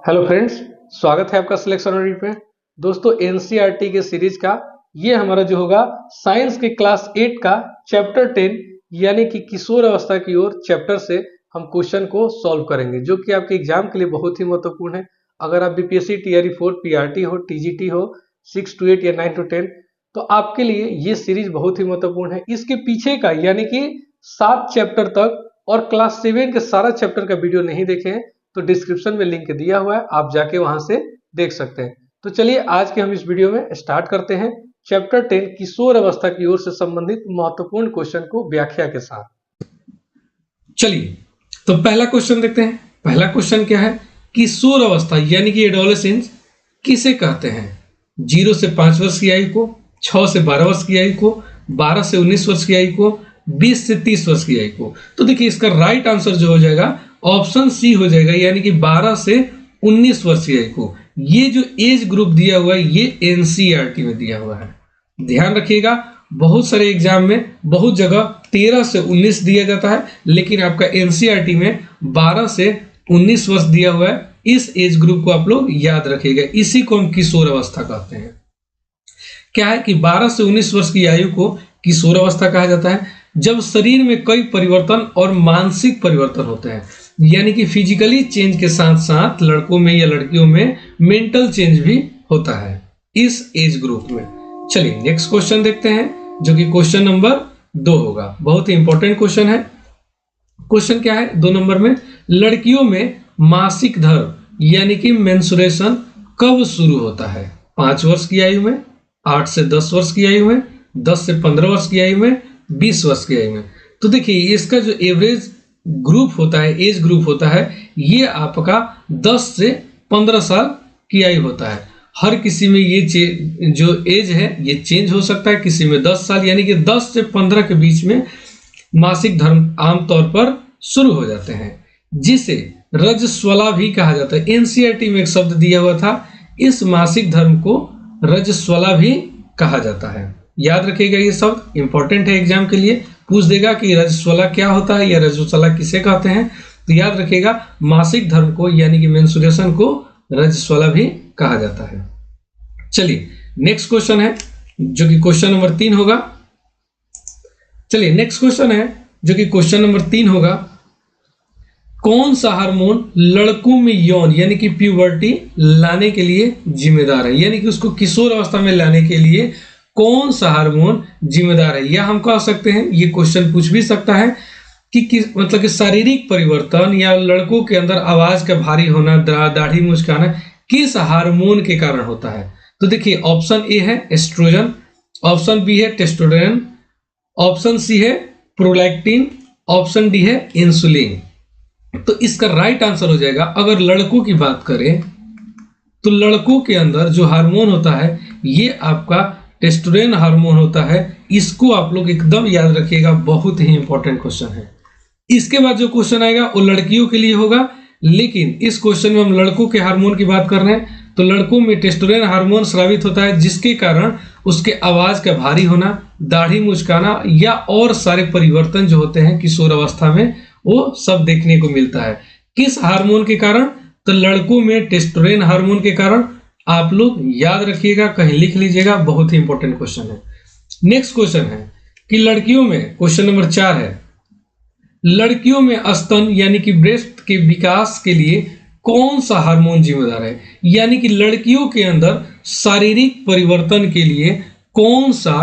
Hello friends, स्वागत है आपका सिलेक्शन रीड पे। दोस्तों, एनसीईआरटी के सीरीज का ये हमारा जो होगा साइंस के क्लास 8 का चैप्टर 10 यानी कि किशोर अवस्था की ओर चैप्टर से हम क्वेश्चन को सॉल्व करेंगे, जो कि आपके एग्जाम के लिए बहुत ही महत्वपूर्ण है। अगर आप बीपीएससी टीआरई 4 पीआरटी हो, टीजीटी हो 6 to 8 या 9 to 10, तो आपके लिए ये सीरीज बहुत ही महत्वपूर्ण है। इसके पीछे का यानी कि 7 चैप्टर तक और क्लास 7 के सारा चैप्टर का वीडियो नहीं देखे हैं तो डिस्क्रिप्शन में लिंक दिया हुआ है, आप जाके वहां से देख सकते हैं। तो चलिए आज के हम इस वीडियो में स्टार्ट करते हैं चैप्टर 10 किशोर अवस्था की ओर से संबंधित महत्वपूर्ण क्वेश्चन को व्याख्या के साथ। चलिए तो पहला क्वेश्चन देखते हैं। पहला क्वेश्चन क्या है? किशोर अवस्था यानी कि एडोलेसेंस किसे कहते हैं? 0 से 5 वर्ष की आयु को, 6 से 12 वर्ष की आयु को, 12 से 19 वर्ष की आयु को, 20 से 30 वर्ष की आयु को। तो देखिए इसका राइट आंसर जो हो जाएगा ऑप्शन सी हो जाएगा, यानी कि 12 से 19 वर्ष की आयु को। ये जो एज ग्रुप दिया हुआ है ये एनसीईआरटी में दिया हुआ है। ध्यान रखिएगा, बहुत सारे एग्जाम में बहुत जगह 13 से 19 दिया जाता है, लेकिन आपका एनसीईआरटी में 12 से 19 वर्ष दिया हुआ है। इस एज ग्रुप को आप लोग याद रखिएगा, इसी को हम किशोर अवस्था कहते हैं। क्या है कि 12 से 19 वर्ष की आयु को किशोर अवस्था कहा जाता है, जब शरीर में कई परिवर्तन और मानसिक परिवर्तन होते हैं, यानी कि फिजिकली चेंज के साथ साथ लड़कों में या लड़कियों में मेंटल चेंज भी होता है इस एज ग्रुप में। चलिए नेक्स्ट क्वेश्चन देखते हैं, जो कि क्वेश्चन नंबर 2 होगा। बहुत ही इंपॉर्टेंट क्वेश्चन है। क्वेश्चन क्या है 2 नंबर में? लड़कियों में मासिक धर्म यानी कि मेंस्ट्रुएशन कब शुरू होता है? 5 वर्ष की आयु में, 8 से 10 वर्ष की आयु में, 10 से 15 वर्ष की आयु में, 20 वर्ष की आयु में। तो देखिए इसका जो एवरेज ग्रुप होता है, एज ग्रुप होता है, ये आपका 10 से 15 साल की आयु होता है। हर किसी में ये जो एज है ये चेंज हो सकता है, किसी में 10 साल, यानी कि 10 से 15 के बीच में मासिक धर्म आमतौर पर शुरू हो जाते हैं, जिसे रजस्वला भी कहा जाता है। एनसीईआरटी में एक शब्द दिया हुआ था, इस मासिक धर्म को रजस्वला भी कहा जाता है। याद रखिएगा, ये शब्द इंपॉर्टेंट है, एग्जाम के लिए पूछ देगा कि रजस्वला क्या होता है या रजस्वला किसे कहते हैं। तो याद रखिएगा मासिक धर्म को यानी कि मेंस्ट्रुएशन को रजस्वला भी कहा जाता है। चलिए नेक्स्ट क्वेश्चन है, जो कि क्वेश्चन नंबर 3 होगा। चलिए नेक्स्ट क्वेश्चन है, जो कि क्वेश्चन नंबर 3 होगा। कौन सा हार्मोन लड़कों में यौन यानी कि प्यूबर्टी लाने के लिए जिम्मेदार है, यानी कि उसको किशोर अवस्था में लाने के लिए कौन सा हार्मोन जिम्मेदार है? या हम कह सकते हैं, ये क्वेश्चन पूछ भी सकता है कि मतलब कि शारीरिक परिवर्तन या लड़कों के अंदर आवाज का भारी होना, दाढ़ी मुचकाना किस हार्मोन के कारण होता है? तो देखिए ऑप्शन ए है एस्ट्रोजन, ऑप्शन बी है टेस्टोस्टेरोन, ऑप्शन सी है प्रोलैक्टिन, ऑप्शन डी है इंसुलिन। तो इसका राइट आंसर हो जाएगा, अगर लड़कों की बात करें तो लड़कों के अंदर जो हार्मोन होता है ये आपका टेस्टोस्टेरोन हार्मोन होता है। इसको आप लोग एकदम याद रखिएगा, बहुत ही इंपॉर्टेंट क्वेश्चन है। इसके बाद जो क्वेश्चन आएगा वो लड़कियों के लिए होगा, लेकिन इस क्वेश्चन में हम लड़कों के हार्मोन की बात कर रहे हैं। तो लड़कों में टेस्टोस्टेरोन हार्मोन स्रावित होता है, जिसके कारण उसके आवाज का भारी होना, दाढ़ी मुचकाना या और सारे परिवर्तन जो होते हैं किशोर अवस्था में वो सब देखने को मिलता है। किस हार्मोन के कारण? तो लड़कों में टेस्टोस्टेरोन हार्मोन के कारण। आप लोग याद रखिएगा, कहीं लिख लीजिएगा, बहुत ही इंपॉर्टेंट क्वेश्चन है। नेक्स्ट क्वेश्चन है कि लड़कियों में, क्वेश्चन नंबर 4 है, लड़कियों में स्तन यानी कि ब्रेस्ट के विकास के लिए कौन सा हार्मोन जिम्मेदार है? यानी कि लड़कियों के अंदर शारीरिक परिवर्तन के लिए कौन सा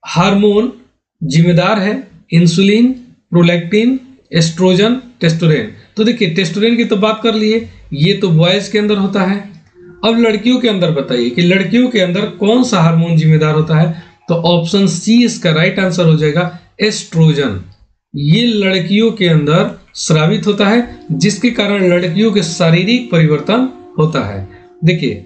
हार्मोन जिम्मेदार है? Insulin, prolactin, estrogen, testosterone. तो देखिए टेस्टोस्टेरोन की तो बात कर लिए, ये तो बॉयज के अंदर होता है। अब लड़कियों के अंदर बताइए कि लड़कियों के अंदर कौन सा हार्मोन जिम्मेदार होता है? तो ऑप्शन सी इसका राइट आंसर हो जाएगा, एस्ट्रोजन। ये लड़कियों के अंदर स्रावित होता है, जिसके कारण लड़कियों के शारीरिक परिवर्तन होता है। देखिए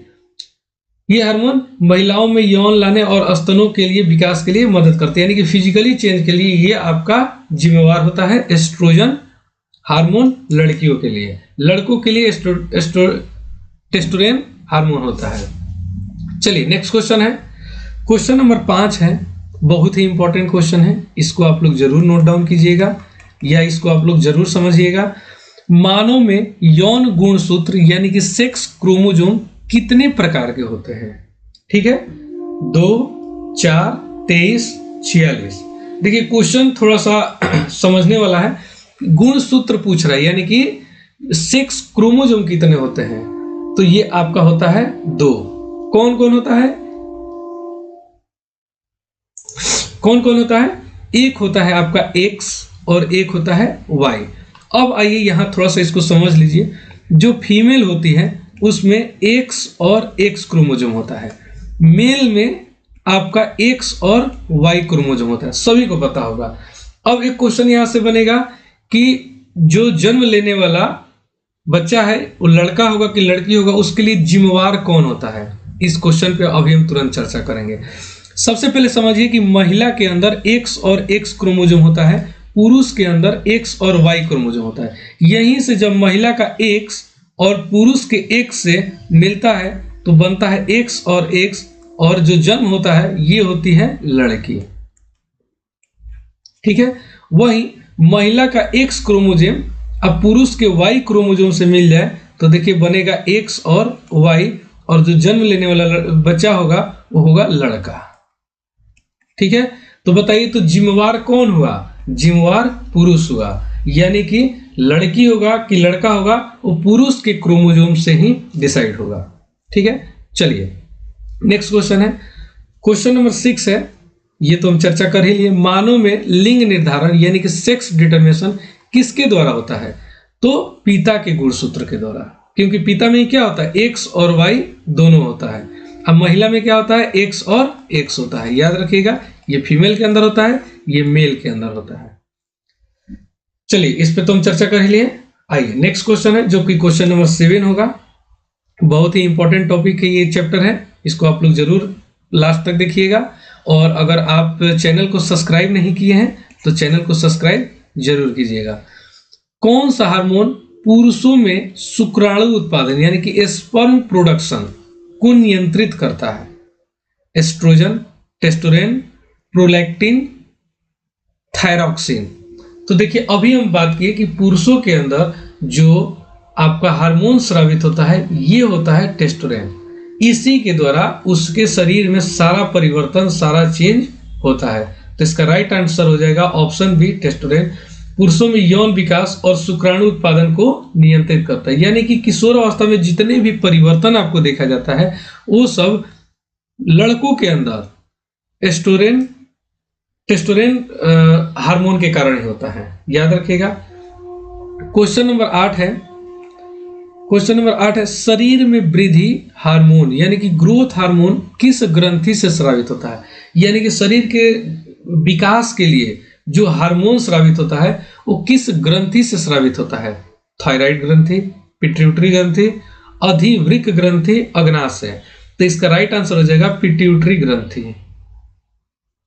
ये हार्मोन महिलाओं में यौन लाने और स्तनों के लिए विकास के लिए मदद करते हैं, यानी कि फिजिकली चेंज के लिए ये आपका जिम्मेवार होता है एस्ट्रोजन हार्मोन लड़कियों के लिए। लड़कों के लिए टेस्टोस्टेरोन हार्मोन होता है। चलिए नेक्स्ट क्वेश्चन है, क्वेश्चन नंबर 5 है, बहुत ही इंपॉर्टेंट क्वेश्चन है। इसको आप लोग जरूर नोट डाउन कीजिएगा या इसको आप लोग जरूर समझिएगा। मानव में यौन गुणसूत्र यानी कि सेक्स क्रोमोसोम कितने प्रकार के होते हैं? ठीक है, 2, 4, 23, 46। देखिए क्वेश्चन थोड़ा सा समझने वाला है। गुणसूत्र पूछ रहा है यानी कि सेक्स क्रोमोसोम कितने होते हैं, तो ये आपका होता है 2। कौन कौन होता है? कौन कौन होता है? एक होता है आपका X और एक होता है Y। अब आइए यहां थोड़ा सा इसको समझ लीजिए। जो फीमेल होती है उसमें X और X क्रोमोसोम होता है, मेल में आपका X और Y क्रोमोसोम होता है, सभी को पता होगा। अब एक क्वेश्चन यहां से बनेगा कि जो जन्म लेने वाला बच्चा है वो लड़का होगा कि लड़की होगा, उसके लिए जिम्मेवार कौन होता है? इस क्वेश्चन पे अभी हम तुरंत चर्चा करेंगे। सबसे पहले समझिए कि महिला के अंदर X और X क्रोमोसोम होता है, पुरुष के अंदर X और Y क्रोमोसोम होता है। यहीं से जब महिला का X और पुरुष के X से मिलता है तो बनता है X और X, और जो जन्म होता है ये होती है लड़की। ठीक है, वही महिला का X क्रोमोसोम अब पुरुष के Y क्रोमोसोम से मिल जाए तो देखिए बनेगा X और Y, और जो जन्म लेने वाला बच्चा होगा वो होगा लड़का। ठीक है, तो बताइए तो जिम्मेवार कौन हुआ? जिम्मेवार पुरुष हुआ, यानी कि लड़की होगा कि लड़का होगा वो पुरुष के क्रोमोसोम से ही डिसाइड होगा। ठीक है, चलिए नेक्स्ट क्वेश्चन है, क्वेश्चन नंबर 6 है, ये तो हम चर्चा कर ही लिए। मानव में लिंग निर्धारण यानी कि सेक्स डिटर्मिनेशन किसके द्वारा होता है? तो पिता के गुणसूत्र के द्वारा, क्योंकि पिता में क्या होता है? X और Y दोनों होता है। अब महिला में क्या होता है? X और X होता है। याद रखिएगा, ये फीमेल के अंदर होता है, ये मेल के अंदर होता है। चलिए इस पे तो हम चर्चा कर ही लिए। आइए नेक्स्ट क्वेश्चन है जो कि क्वेश्चन नंबर 7 होगा। बहुत ही इंपॉर्टेंट टॉपिक है ये चैप्टर है, इसको आप लोग जरूर लास्ट तक देखिएगा। और अगर आप चैनल को सब्सक्राइब नहीं किए हैं तो चैनल को सब्सक्राइब जरूर कीजिएगा। कौन सा हार्मोन पुरुषों में शुक्राणु उत्पादन यानी कि स्पर्म प्रोडक्शन को नियंत्रित करता है? Estrogen, testosterone, prolactin, thyroxine. तो देखिए अभी हम बात किए कि पुरुषों के अंदर जो आपका हार्मोन स्रावित होता है ये होता है टेस्टोस्टेरोन। इसी के द्वारा उसके शरीर में सारा परिवर्तन, सारा चेंज होता है। तो इसका राइट आंसर हो जाएगा ऑप्शन बी, टेस्टोस्टेरोन। पुरुषों में यौन विकास और शुक्राणु उत्पादन को नियंत्रित करता है, यानी कि किशोर अवस्था में जितने भी परिवर्तन आपको देखा जाता है वो सब लड़कों के अंदर टेस्टोस्टेरोन हार्मोन के कारण ही होता है। याद रखिएगा। क्वेश्चन नंबर 8 है, क्वेश्चन नंबर 8 है, शरीर में वृद्धि हार्मोन यानी कि ग्रोथ हार्मोन किस ग्रंथि से स्रावित होता है? यानी कि शरीर के विकास के लिए जो हार्मोन स्रावित होता है वो किस ग्रंथि से स्रावित होता है? थायराइड ग्रंथि, पिट्यूटरी ग्रंथि, अधिवृक्क ग्रंथि, अग्नाशय। तो इसका राइट आंसर हो जाएगा पिट्यूटरी ग्रंथि।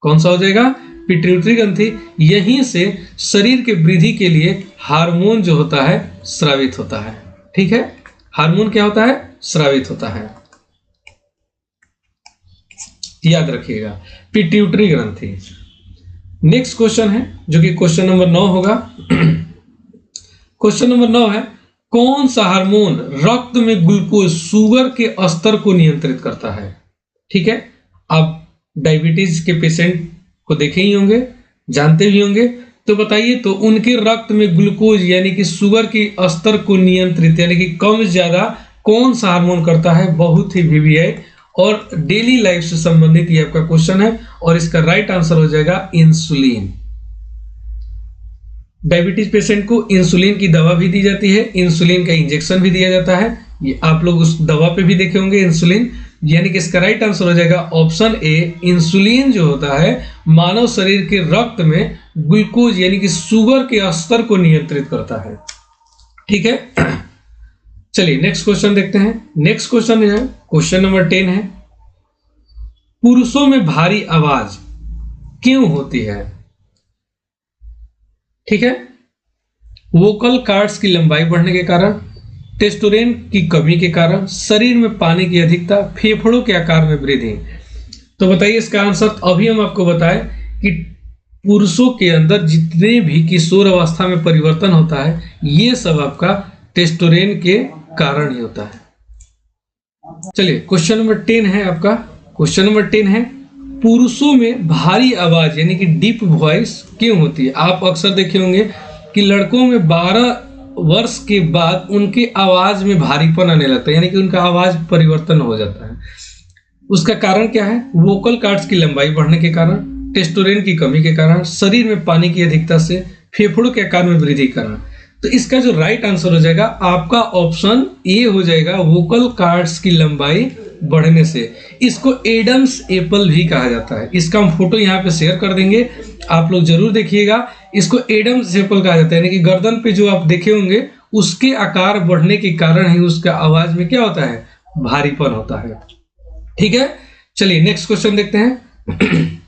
कौन सा हो जाएगा? पिट्यूटरी ग्रंथि। यहीं से शरीर के वृद्धि के लिए हार्मोन जो होता है स्रावित होता है। ठीक है, हार्मोन क्या होता है? स्रावित होता है। याद रखिएगा, पिट्यूटरी ग्रंथि। नेक्स्ट क्वेश्चन है जो कि क्वेश्चन नंबर 9 होगा। क्वेश्चन नंबर 9 है, कौन सा हार्मोन रक्त में ग्लूकोज शुगर के स्तर को नियंत्रित करता है? ठीक है, आप डायबिटीज के पेशेंट को देखे ही होंगे, जानते भी होंगे, तो बताइए तो उनके रक्त में ग्लूकोज यानी कि शुगर के स्तर को नियंत्रित यानी कि कम ज्यादा कौन सा हार्मोन करता है? बहुत ही वीवीआई और डेली लाइफ से संबंधित ये आपका क्वेश्चन है, और इसका राइट आंसर हो जाएगा इंसुलिन। डायबिटीज पेशेंट को इंसुलिन की दवा भी दी जाती है, इंसुलिन का इंजेक्शन भी दिया जाता है, ये आप लोग उस दवा पे भी देखे होंगे इंसुलिन। यानी कि इसका राइट आंसर हो जाएगा ऑप्शन ए। इंसुलिन जो होता है मानव शरीर के रक्त में ग्लूकोज यानी कि शुगर के स्तर को नियंत्रित करता है। ठीक है, चलिए नेक्स्ट क्वेश्चन देखते हैं। नेक्स्ट क्वेश्चन है क्वेश्चन नंबर 10 है, पुरुषों में भारी आवाज क्यों होती है? ठीक है, वोकल कार्ड्स की लंबाई बढ़ने के कारण, टेस्टोस्टेरोन की कमी के कारण, शरीर में पानी की अधिकता, फेफड़ों के आकार में वृद्धि। तो बताइए इसका आंसर। अभी हम आपको बताएं कि पुरुषों के अंदर जितने भी किशोर अवस्था में परिवर्तन होता है ये सब आपका टेस्टोस्टेरोन के कारण ही होता है। चलिए क्वेश्चन नंबर 10 है आपका। क्वेश्चन नंबर 10 है पुरुषों में भारी आवाज यानी कि डीप वॉइस क्यों होती है। आप अक्सर देखे होंगे कि लड़कों में 12 वर्ष के बाद उनके आवाज में भारीपन आने लगता है, यानी कि उनका आवाज परिवर्तन हो जाता है। उसका कारण क्या है? वोकल कॉर्ड्स की लंबाई बढ़ने के कारण, टेस्टोस्टेरोन की कमी के कारण, शरीर में पानी की अधिकता से, फेफड़ों के आकार में वृद्धि के कारण। तो इसका जो राइट आंसर हो जाएगा आपका ऑप्शन ए हो जाएगा, वोकल कॉर्ड्स की लंबाई बढ़ने से। इसको एडम्स एप्पल भी कहा जाता है। इसका हम फोटो यहाँ पे शेयर कर देंगे, आप लोग जरूर देखिएगा। इसको एडम्स एप्पल कहा जाता है, यानी कि गर्दन पे जो आप देखे होंगे उसके आकार बढ़ने के कारण ही उसका आवाज में क्या होता है? भारीपन होता है। ठीक है, चलिए नेक्स्ट क्वेश्चन देखते हैं।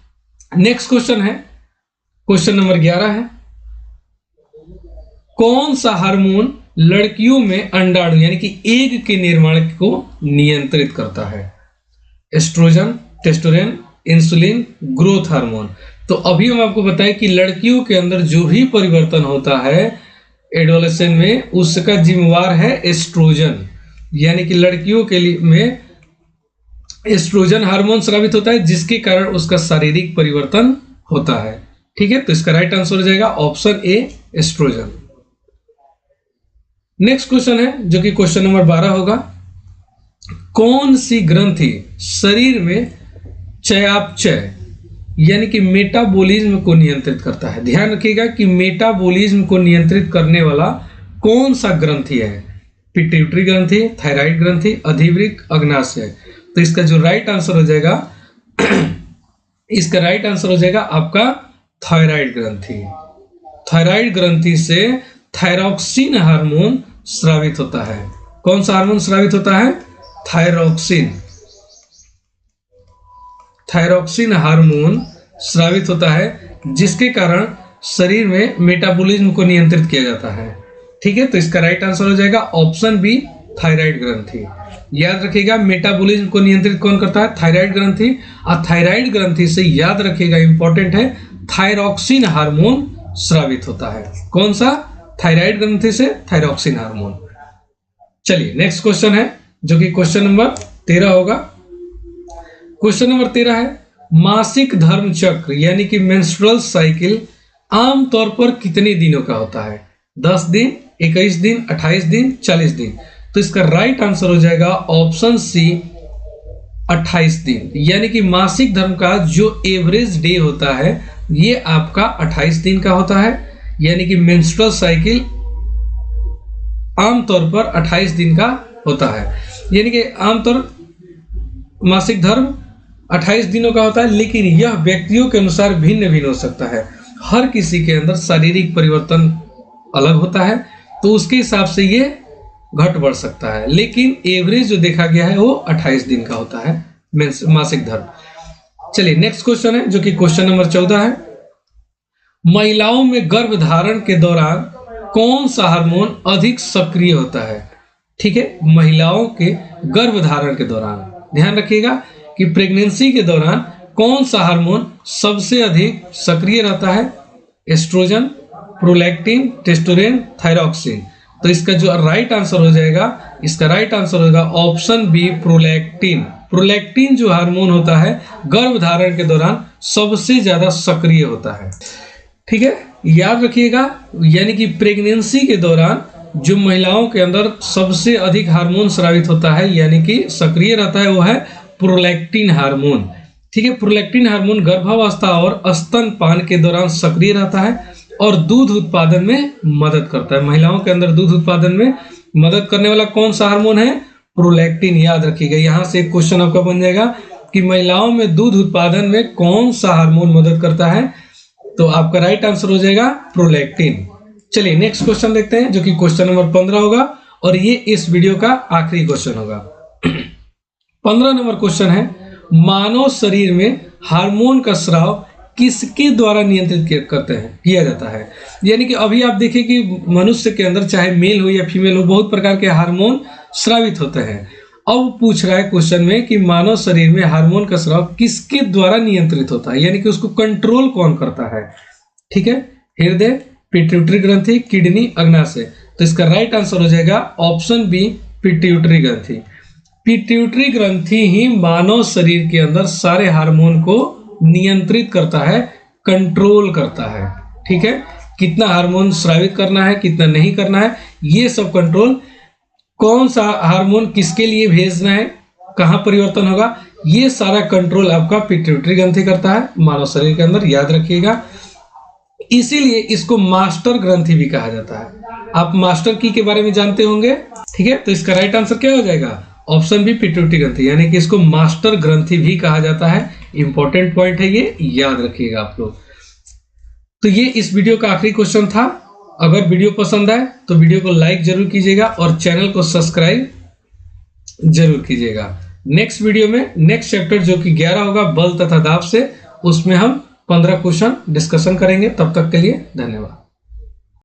नेक्स्ट क्वेश्चन है, क्वेश्चन नंबर 11 है, कौन सा हार्मोन लड़कियों में अंडाणु यानी कि एग के निर्माण को नियंत्रित करता है? Estrogen, testosterone, insulin, growth hormone. तो अभी हम आपको बताएं कि लड़कियों के अंदर जो भी परिवर्तन होता है एडोलेसेंट में, उसका जिम्मेवार है एस्ट्रोजन, यानी कि लड़कियों के लिए में एस्ट्रोजन हार्मोन स्रावित होता है जिसके कारण उसका शारीरिक परिवर्तन होता है। ठीक है, तो इसका राइट आंसर हो जाएगा option A, estrogen. Next question है जो कि क्वेश्चन नंबर 12 होगा, कौन सी ग्रंथि शरीर में चयापचय यानी कि मेटाबॉलिज्म को नियंत्रित करता है? ध्यान रखिएगा कि मेटाबॉलिज्म को नियंत्रित करने वाला कौन सा ग्रंथि है? पिट्यूटरी ग्रंथि, थायराइड ग्रंथि, अधिवृक्क, अग्नाशय। तो इसका जो राइट आंसर हो जाएगा इसका राइट आंसर हो जाएगा आपका थायराइड ग्रंथि। थायराइड ग्रंथि से थायरॉक्सिन हार्मोन स्रावित होता है। कौन सा हार्मोन स्रावित होता है? थायरॉक्सिन। थायरॉक्सिन हार्मोन स्रावित होता है जिसके कारण शरीर में मेटाबॉलिज्म को नियंत्रित किया जाता है। ठीक है, तो इसका राइट आंसर हो जाएगा ऑप्शन बी, थायराइड ग्रंथि। याद रखिएगा मेटाबॉलिज्म को नियंत्रित कौन करता है? थायराइड ग्रंथि। और थायराइड ग्रंथि से याद रखिएगा, इंपॉर्टेंट है, थायरॉक्सिन हार्मोन स्रावित होता है। कौन सा? थायराइड ग्रंथि से थायरॉक्सिन हार्मोन। चलिए नेक्स्ट क्वेश्चन है जो कि क्वेश्चन नंबर 13 होगा। क्वेश्चन नंबर 13 है, मासिक धर्म चक्र यानी कि मेंस्ट्रुअल साइकिल आमतौर पर कितने दिनों का होता है? 10 दिन, 21 दिन, 28 दिन, 40 दिन। तो इसका राइट आंसर हो जाएगा ऑप्शन सी, 28 दिन। यानी कि मासिक धर्म का जो एवरेज डे होता है ये आपका 28 दिन का होता है, यानी कि मेंस्ट्रुअल साइकिल आमतौर पर 28 दिन का होता है। यानी कि आमतौर मासिक धर्म 28 दिनों का होता है, लेकिन यह व्यक्तियों के अनुसार भिन्न भिन्न हो सकता है। हर किसी के अंदर शारीरिक परिवर्तन अलग होता है तो उसके हिसाब से ये घट बढ़ सकता है, लेकिन एवरेज जो देखा गया है वो 28 दिन का होता है मासिक धर्म। चलिए नेक्स्ट क्वेश्चन है जो कि क्वेश्चन नंबर 14 है, महिलाओं में गर्भधारण के दौरान कौन सा हार्मोन अधिक सक्रिय होता है? ठीक है, महिलाओं के गर्भधारण के दौरान ध्यान रखिएगा कि प्रेगनेंसी के दौरान कौन सा हार्मोन सबसे अधिक सक्रिय रहता है? Estrogen, prolactin, testosterone, thyroxine. तो इसका जो राइट आंसर हो जाएगा, इसका राइट आंसर होगा ऑप्शन बी, प्रोलैक्टिन। प्रोलैक्टिन जो हार्मोन होता है गर्भधारण के दौरान सबसे ज्यादा सक्रिय होता है। ठीक है, याद रखिएगा, यानी कि प्रेगनेंसी के दौरान जो महिलाओं के अंदर सबसे अधिक हार्मोन स्रावित होता है यानी कि सक्रिय रहता है वो है प्रोलैक्टिन हार्मोन। ठीक है, प्रोलैक्टिन हार्मोन गर्भावस्था और स्तनपान के दौरान सक्रिय रहता है और दूध उत्पादन में मदद करता है। महिलाओं के अंदर दूध उत्पादन में मदद करने वाला कौन सा हार्मोन है? प्रोलैक्टिन। याद रखिएगा, यहां से एक क्वेश्चन आपका बन जाएगा कि महिलाओं में दूध उत्पादन में कौन सा हार्मोन मदद करता है? तो आपका राइट आंसर हो जाएगा प्रोलैक्टिन। चलिए नेक्स्ट क्वेश्चन देखते हैं जो कि क्वेश्चन नंबर 15 होगा और ये इस वीडियो का आखिरी क्वेश्चन होगा। 15 नंबर क्वेश्चन है, मानव शरीर में हार्मोन का स्राव किसके द्वारा नियंत्रित करते हैं किया जाता है? यानी कि अभी आप देखिए कि मनुष्य के अंदर चाहे मेल हो या फीमेल हो बहुत प्रकार के हार्मोन स्रावित होते हैं। अब पूछ रहा है क्वेश्चन में कि मानव शरीर में हार्मोन का स्राव किसके द्वारा नियंत्रित होता है, यानी कि उसको कंट्रोल कौन करता है? ठीक है, हृदय, पिट्यूटरी ग्रंथि, किडनी, अग्नाशय। तो इसका राइट आंसर हो जाएगा ऑप्शन बी, पिट्यूटरी ग्रंथि। पिट्यूटरी ग्रंथि ही मानव शरीर के अंदर सारे हार्मोन को नियंत्रित करता है, कंट्रोल करता है। ठीक है, कितना हार्मोन स्रावित करना है, कितना नहीं करना है, ये सब कंट्रोल, कौन सा हार्मोन किसके लिए भेजना है, कहां परिवर्तन होगा, ये सारा कंट्रोल आपका पिट्यूटरी ग्रंथि करता है मानव शरीर के अंदर, याद रखिएगा। इसीलिए इसको मास्टर ग्रंथि भी कहा जाता है। आप मास्टर की के बारे में जानते होंगे, ठीक है। तो इसका राइट आंसर क्या हो जाएगा, ऑप्शन बी, पिट्यूटरी ग्रंथि, यानी कि इसको मास्टर ग्रंथि भी कहा जाता है। इंपॉर्टेंट पॉइंट है ये, याद रखिएगा आप लोग। तो ये इस वीडियो का आखिरी क्वेश्चन था। अगर वीडियो पसंद आए तो वीडियो को लाइक जरूर कीजिएगा और चैनल को सब्सक्राइब जरूर कीजिएगा। नेक्स्ट वीडियो में नेक्स्ट चैप्टर जो कि 11 होगा, बल तथा दाब से, उसमें हम 15 क्वेश्चन डिस्कशन करेंगे। तब तक के लिए धन्यवाद।